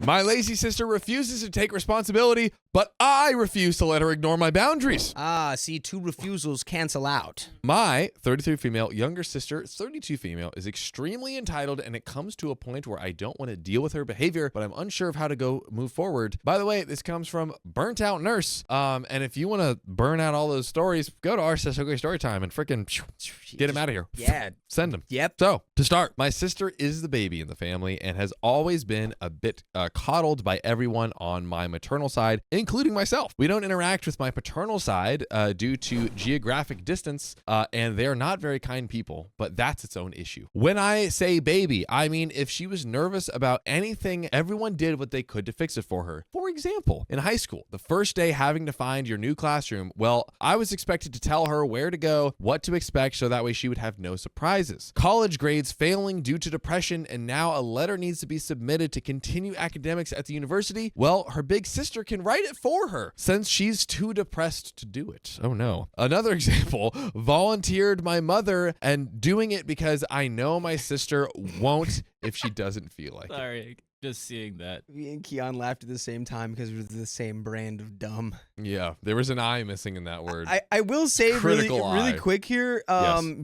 My lazy sister refuses to take responsibility, but I refuse to let her ignore my boundaries. See, 2 refusals cancel out. My 33 female younger sister, 32 female, is extremely entitled, and it comes to a point where I don't want to deal with her behavior, but I'm unsure of how to move forward. By the way, this comes from Burnt Out Nurse. And if you want to burn out all those stories, go to our Storytime and freaking get him out of here. Yeah. Send him. Yep. So, to start, my sister is the baby in the family and has always been a bit coddled by everyone on my maternal side, including myself. We don't interact with my paternal side due to geographic distance, and they're not very kind people, but that's its own issue. When I say baby, I mean if she was nervous about anything, everyone did what they could to fix it for her. For example, in high school, the first day having to find your new classroom, well, I was expected to tell her where to go, what to expect, so that way she would have no surprises. College grades failing due to depression, and now a letter needs to be submitted to continue academics at the university. Well, her big sister can write it for her since she's too depressed to do it. Oh no. Another example, volunteered my mother and doing it because I know my sister won't if she doesn't feel like it. Sorry, just seeing that. Me and Keon laughed at the same time because we're the same brand of dumb. Yeah, there was an I missing in that word. I will say really Critical quick here,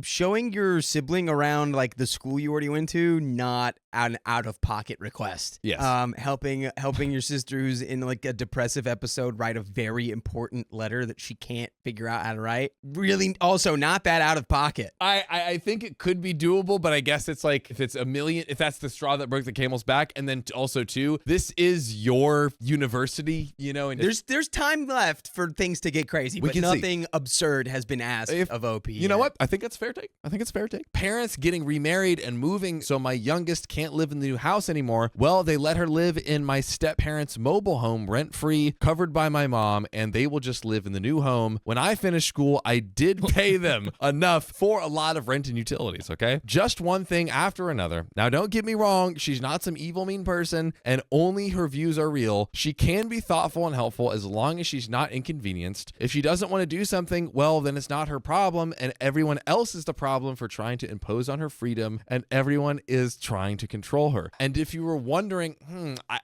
showing your sibling around like the school you already went to, not an out-of-pocket request. Yes. Helping your sister who's in like a depressive episode write a very important letter that she can't figure out how to write. Really, also not that out of pocket. I think it could be doable, but I guess it's like if it's if that's the straw that broke the camel's back, and then also too, this is your university, you know, and there's time left for things to get crazy, but nothing absurd has been asked of OP. You know what? I think that's fair take. Parents getting remarried and moving, so my youngest can't live in the new house anymore. Well, they let her live in my step-parents' mobile home, rent-free, covered by my mom, and they will just live in the new home. When I finished school, I did pay them enough for a lot of rent and utilities, okay? Just one thing after another. Now, don't get me wrong. She's not some evil, mean person, and only her views are real. She can be thoughtful and helpful as long as she's not inconvenienced. If she doesn't want to do something, well, then it's not her problem, and everyone else is the problem for trying to impose on her freedom, and everyone is trying to control her. And if you were wondering,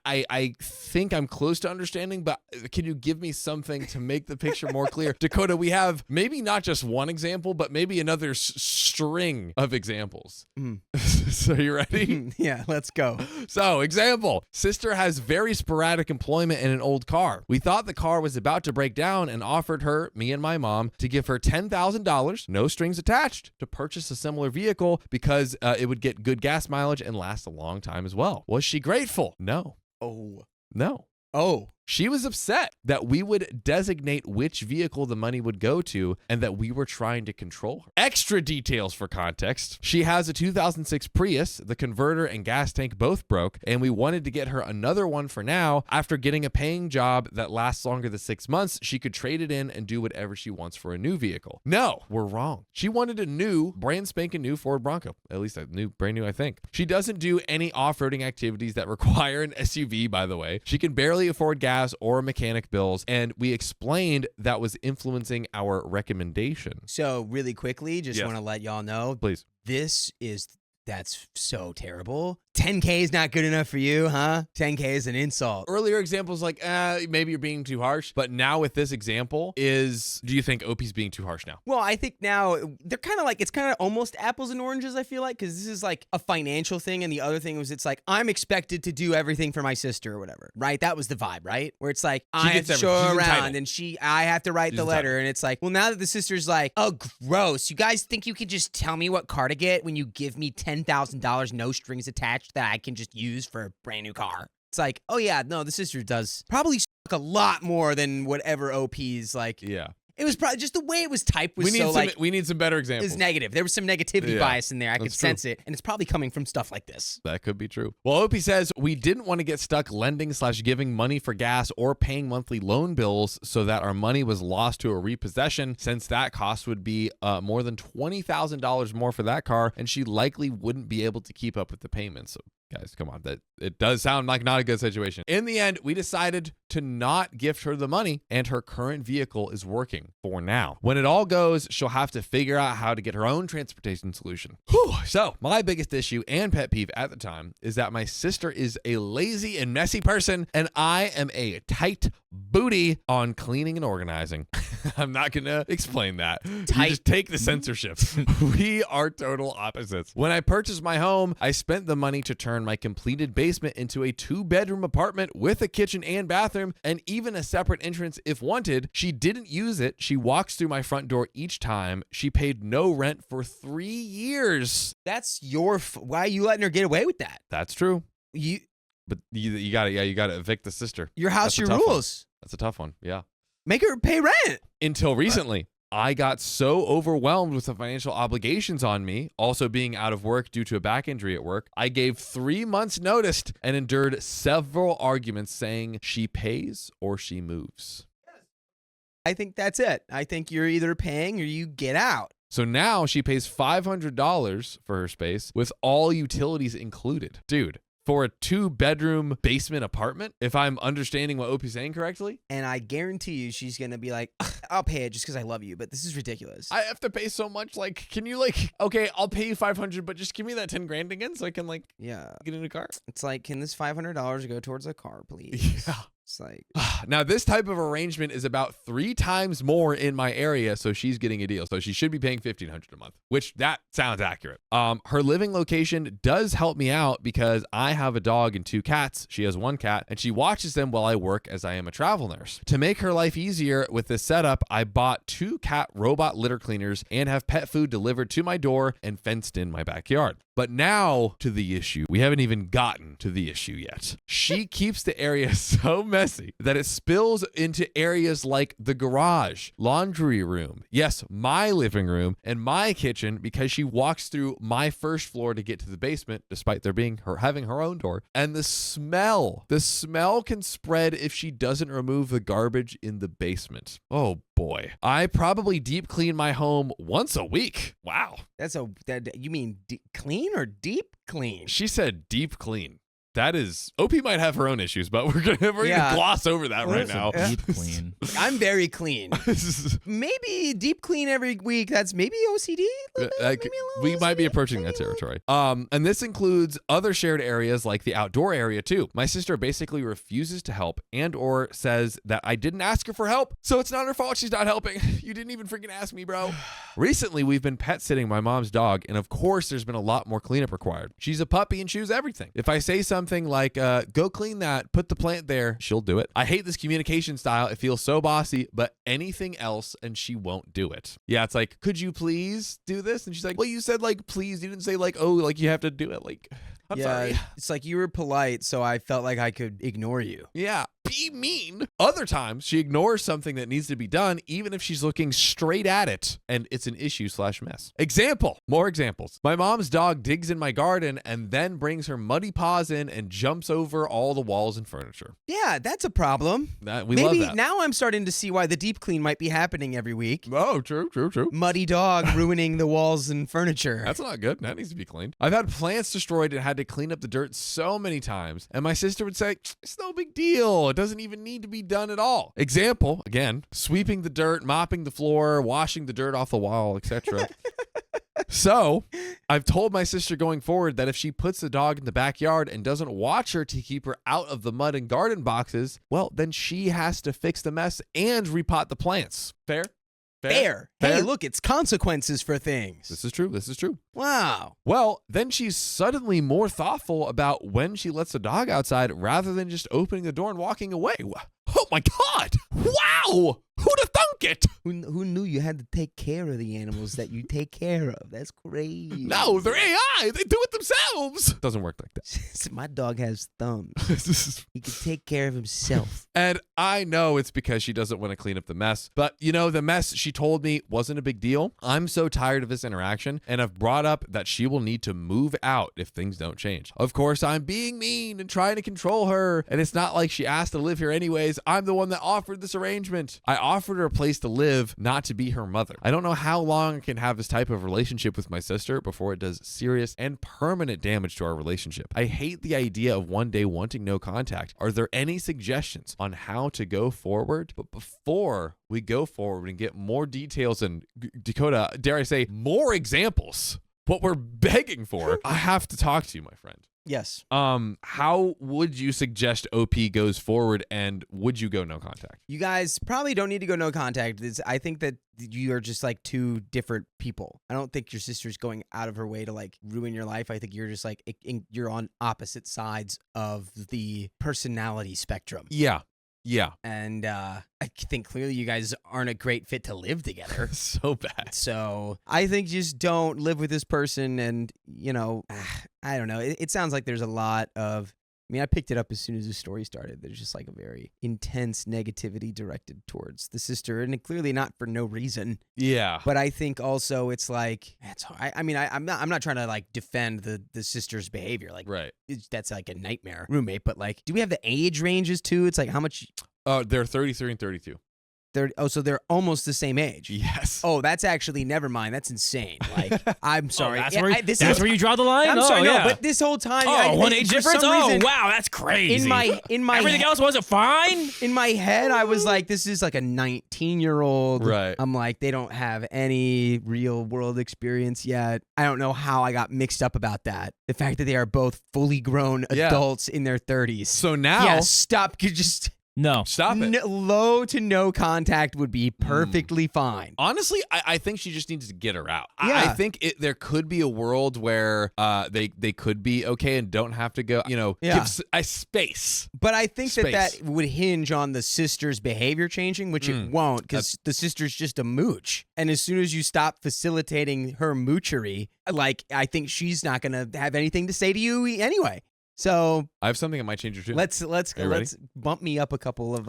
I think I'm close to understanding, but can you give me something to make the picture more clear? Dakota, we have maybe not just one example, but maybe another string of examples. So you ready? Yeah, let's go. So, example, sister has very sporadic employment in an old car. We thought the car was about to break down and offered her, me and my mom, to give her $10,000, no strings attached, to purchase a similar vehicle because it would get good gas mileage and last a long time as well. Was she grateful? No. Oh. No. Oh. She was upset that we would designate which vehicle the money would go to and that we were trying to control her. Extra details for context. She has a 2006 Prius. The converter and gas tank both broke, and we wanted to get her another one for now. After getting a paying job that lasts longer than 6 months, she could trade it in and do whatever she wants for a new vehicle. No, we're wrong. She wanted a new, brand spanking new Ford Bronco. At least brand new, I think. She doesn't do any off-roading activities that require an SUV, by the way. She can barely afford gas or mechanic bills, and we explained that was influencing our recommendation. So really quickly, just want to let y'all know, please. That's so terrible. 10K is not good enough for you, huh? 10K is an insult. Earlier examples like, maybe you're being too harsh. But now with this example do you think OP's being too harsh now? Well, I think now they're kind of like, it's kind of almost apples and oranges, I feel like, because this is like a financial thing. And the other thing was, it's like, I'm expected to do everything for my sister or whatever, right? That was the vibe, right? Where it's like, I have to show her around and I have to write the letter. And it's like, well, now that the sister's like, oh, gross. You guys think you could just tell me what car to get when you give me $10,000, no strings attached, that I can just use for a brand new car? It's like, oh yeah, no, the sister does probably suck a lot more than whatever OP's like. Yeah. It was probably just the way it was typed was we need some better examples. It was negative. There was some negativity bias in there. I could sense it. And it's probably coming from stuff like this. That could be true. Well, OP says we didn't want to get stuck lending/giving money for gas or paying monthly loan bills so that our money was lost to a repossession, since that cost would be more than $20,000 more for that car, and she likely wouldn't be able to keep up with the payments. So Guys, come on. That it does sound like not a good situation. In the end, we decided to not gift her the money, and her current vehicle is working for now. When it all goes, she'll have to figure out how to get her own transportation solution. Whew. So my biggest issue and pet peeve at the time is that my sister is a lazy and messy person, and I am a tight booty on cleaning and organizing. I'm not gonna explain that. You just take the censorship. We are total opposites. When I purchased my home, I spent the money to turn my completed basement into a 2-bedroom apartment with a kitchen and bathroom, and even a separate entrance if wanted. She didn't use it. She walks through my front door each time. She paid no rent for 3 years. That's your. Why are you letting her get away with that? That's true. But you got to evict the sister. Your house, That's your rules. That's a tough one. Yeah. Make her pay rent. Until recently. I got so overwhelmed with the financial obligations on me, also being out of work due to a back injury at work, I gave 3 months notice and endured several arguments saying she pays or she moves. I think that's it. I think you're either paying or you get out. So now she pays $500 for her space with all utilities included. Dude, for a 2-bedroom basement apartment, if I'm understanding what Opie's saying correctly. And I guarantee you she's going to be like, I'll pay it just because I love you, but this is ridiculous. I have to pay so much. Like, can you okay, I'll pay you $500, but just give me that 10 grand again so I can get in a car? It's like, can this $500 go towards a car, please? Yeah. It's like, now this type of arrangement is about 3 times more in my area, so she's getting a deal. So she should be paying $1,500 a month, which that sounds accurate. Her living location does help me out because I have a dog and 2 cats. She has 1 cat, and she watches them while I work as I am a travel nurse. To make her life easier with this setup, I bought 2 cat robot litter cleaners and have pet food delivered to my door and fenced in my backyard. But now to the issue. We haven't even gotten to the issue yet. She keeps the area so messy that it spills into areas like the garage, laundry room, yes, my living room, and my kitchen because she walks through my first floor to get to the basement, despite there being having her own door. And the smell can spread if she doesn't remove the garbage in the basement. Oh boy. I probably deep clean my home once a week. Wow. You mean clean or deep clean? She said deep clean. That is, OP might have her own issues, but we're gonna gloss over that right now. Deep clean. I'm very clean. Maybe deep clean every week. That's maybe OCD. We might be approaching that territory. And this includes other shared areas like the outdoor area too. My sister basically refuses to help and or says that I didn't ask her for help, so it's not her fault she's not helping. You didn't even freaking ask me, bro. Recently, we've been pet sitting my mom's dog, and of course, there's been a lot more cleanup required. She's a puppy and chews everything. If I say something like, go clean that, put the plant there, she'll do it. I hate this communication style. It feels so bossy, but anything else and she won't do it. Yeah, it's like, could you please do this? And she's like, well, you said please. You didn't say you have to do it. I'm sorry. It's like you were polite, so I felt like I could ignore you. Yeah. Be mean. Other times, she ignores something that needs to be done, even if she's looking straight at it, and it's an issue/mess. Example. More examples. My mom's dog digs in my garden and then brings her muddy paws in and jumps over all the walls and furniture. Yeah, that's a problem. We love that. Now I'm starting to see why the deep clean might be happening every week. Oh, true. Muddy dog ruining the walls and furniture. That's not good. That needs to be cleaned. I've had plants destroyed and had to clean up the dirt so many times, and my sister would say, it's no big deal. It doesn't even need to be done at all. Example, again, sweeping the dirt, mopping the floor, washing the dirt off the wall, etc. So I've told my sister going forward that if she puts the dog in the backyard and doesn't watch her to keep her out of the mud and garden boxes, well, then she has to fix the mess and repot the plants. Fair? Fair. Hey, look, it's consequences for things. This is true. Wow. Well, then she's suddenly more thoughtful about when she lets the dog outside rather than just opening the door and walking away. Oh my God. Wow. Who'd have thunk it? Who knew you had to take care of the animals that you take care of? That's crazy. No, they're AI. They do it themselves. Doesn't work like that. My dog has thumbs. He can take care of himself. And I know it's because she doesn't want to clean up the mess. But, the mess she told me wasn't a big deal. I'm so tired of this interaction, and I've brought up that she will need to move out if things don't change. Of course, I'm being mean and trying to control her, and it's not like she asked to live here anyways. I'm the one that offered this arrangement. I offered her a place place to live, not to be her mother. I don't know how long I can have this type of relationship with my sister before it does serious and permanent damage to our relationship. I hate the idea of one day wanting no contact. Are there any suggestions on how to go forward? But before we go forward and get more details and, Dakota, dare I say, more examples, what we're begging for, I have to talk to you, my friend. Yes. How would you suggest OP goes forward, and would you go no contact? You guys probably don't need to go no contact. I think that you are just like two different people. I don't think your sister's going out of her way to like ruin your life. I think you're just like, you're on opposite sides of the personality spectrum. Yeah. Yeah. And I think clearly you guys aren't a great fit to live together. So bad. So I think just don't live with this person. And, you know, I don't know. It sounds like there's a lot of, I mean, I picked it up as soon as the story started. There's just like a very intense negativity directed towards the sister, and clearly not for no reason. Yeah. But I think also it's like, I'm not trying to like defend the sister's behavior. Like, right. That's like a nightmare roommate. But like, do we have the age ranges too? It's like how much? They're 33 and 32. So they're almost the same age. Yes. Oh, that's actually, never mind. That's insane. Like, I'm sorry. That's where you draw the line? I'm sorry, yeah. no, but this whole time. One age difference? Reason, wow, that's crazy. In my Everything else wasn't fine? In my head, I was like, this is like a 19-year-old. Right. I'm like, they don't have any real world experience yet. I don't know how I got mixed up about that. The fact that they are both fully grown adults in their 30s. So now. Yeah, stop. You just. No. Stop it. Low to no contact would be perfectly fine. Honestly, I think she just needs to get her out. Yeah. I think there could be a world where they could be okay and don't have to go, give a space. But I think that would hinge on the sister's behavior changing, which it won't, because the sister's just a mooch. And as soon as you stop facilitating her moochery, like, I think she's not going to have anything to say to you anyway. So I have something that might change your tune. Let's bump me up a couple of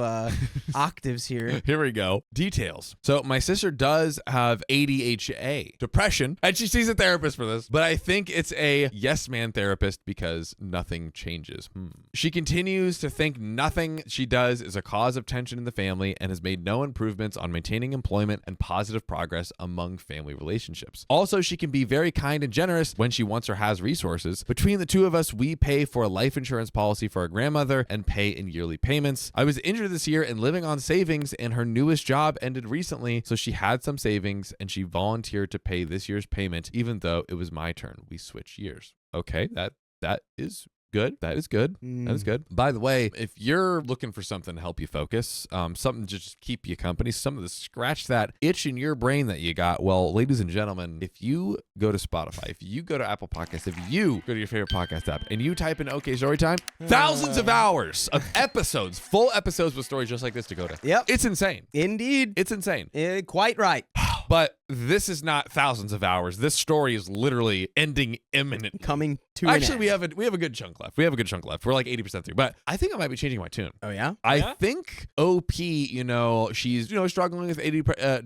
octaves here. Here we go. Details. So my sister does have ADHD, depression, and she sees a therapist for this, but I think it's a yes man therapist because nothing changes. She continues to think nothing she does is a cause of tension in the family and has made no improvements on maintaining employment and positive progress among family relationships. Also, she can be very kind and generous when she wants or has resources. Between the two of us, we pay for a life insurance policy for our grandmother and pay in yearly payments. I was injured this year and living on savings, and her newest job ended recently, so she had some savings and she volunteered to pay this year's payment even though it was my turn. We switched years. Okay, that is good. That is good. That is good. By the way, if you're looking for something to help you focus, something to just keep you company, something to scratch that itch in your brain that you got, well, ladies and gentlemen, if you go to Spotify, if you go to Apple Podcasts, if you go to your favorite podcast app and you type in OK Storytime, thousands of hours of episodes, full episodes with stories just like this, Dakota. Yep. It's insane. Indeed. It's insane. Quite right. But this is not thousands of hours. This story is literally ending imminently. Coming to Actually, an end. we have a good chunk left. We're like 80% through. But I think I might be changing my tune. Oh yeah? I think OP, she's struggling with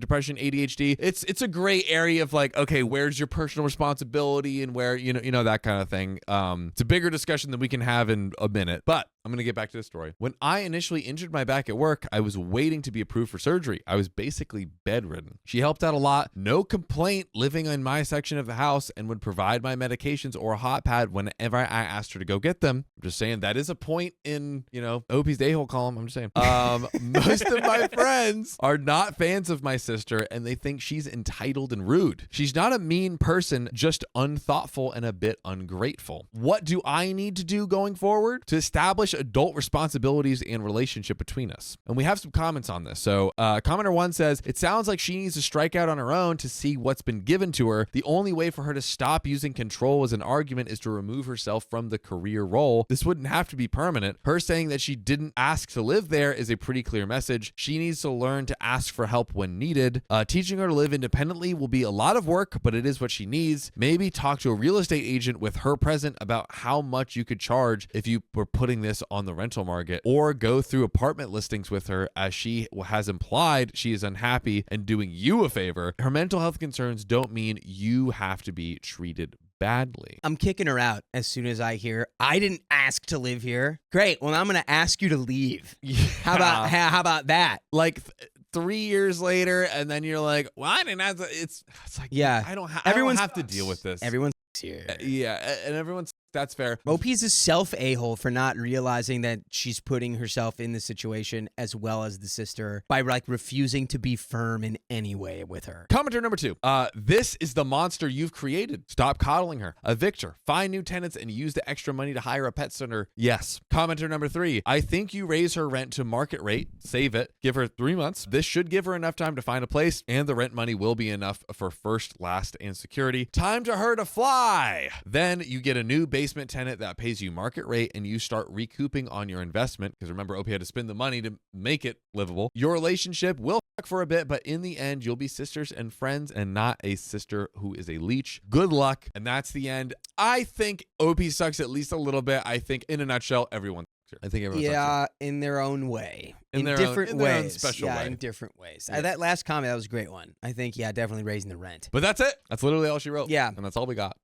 depression, ADHD. It's a gray area of like, okay, where's your personal responsibility and where that kind of thing. It's a bigger discussion than we can have in a minute. But I'm going to get back to the story. When I initially injured my back at work, I was waiting to be approved for surgery. I was basically bedridden. She helped out a lot. No complaint living in my section of the house and would provide my medications or a hot pad whenever I asked her to go get them. I'm just saying that is a point in, OP's day-hole column. I'm just saying. Most of my friends are not fans of my sister and they think she's entitled and rude. She's not a mean person, just unthoughtful and a bit ungrateful. What do I need to do going forward to establish adult responsibilities and relationship between us? And we have some comments on this. So commenter 1 says, it sounds like she needs to strike out on her own to see what's been given to her. The only way for her to stop using control as an argument is to remove herself from the career role. This wouldn't have to be permanent. Her saying that she didn't ask to live there is a pretty clear message. She needs to learn to ask for help when needed. Teaching her to live independently will be a lot of work, but it is what she needs. Maybe talk to a real estate agent with her present about how much you could charge if you were putting this on the rental market, or go through apartment listings with her, as she has implied she is unhappy and doing you a favor. Her mental health concerns don't mean you have to be treated badly. I'm kicking her out as soon as I hear, I didn't ask to live here. Great. Well, I'm going to ask you to leave. Yeah. How about that? Like, 3 years later, and then you're like, well, I didn't have to. It's like, Yeah. I don't Everyone's- have to deal with this. Everyone's here. Yeah, and everyone's. That's fair. OP's a self a-hole for not realizing that she's putting herself in this situation as well as the sister by like refusing to be firm in any way with her. Commenter number 2. This is the monster you've created. Stop coddling her. Evict her. Find new tenants and use the extra money to hire a pet sitter. Yes. Commenter number 3. I think you raise her rent to market rate. Save it. Give her 3 months. This should give her enough time to find a place, and the rent money will be enough for first, last, and security. Time to her to fly. Then you get a new basement tenant that pays you market rate, and you start recouping on your investment, because remember, OP had to spend the money to make it livable. Your relationship will fuck for a bit, but in the end, you'll be sisters and friends and not a sister who is a leech. Good luck. And that's the end. I think OP sucks at least a little bit. I think in a nutshell, everyone sucks here. I think everyone sucks Yeah, in their own way. In their different own ways. special way. In different ways. Yeah. That last comment, that was a great one. I think, definitely raising the rent. But that's it. That's literally all she wrote. Yeah. And that's all we got.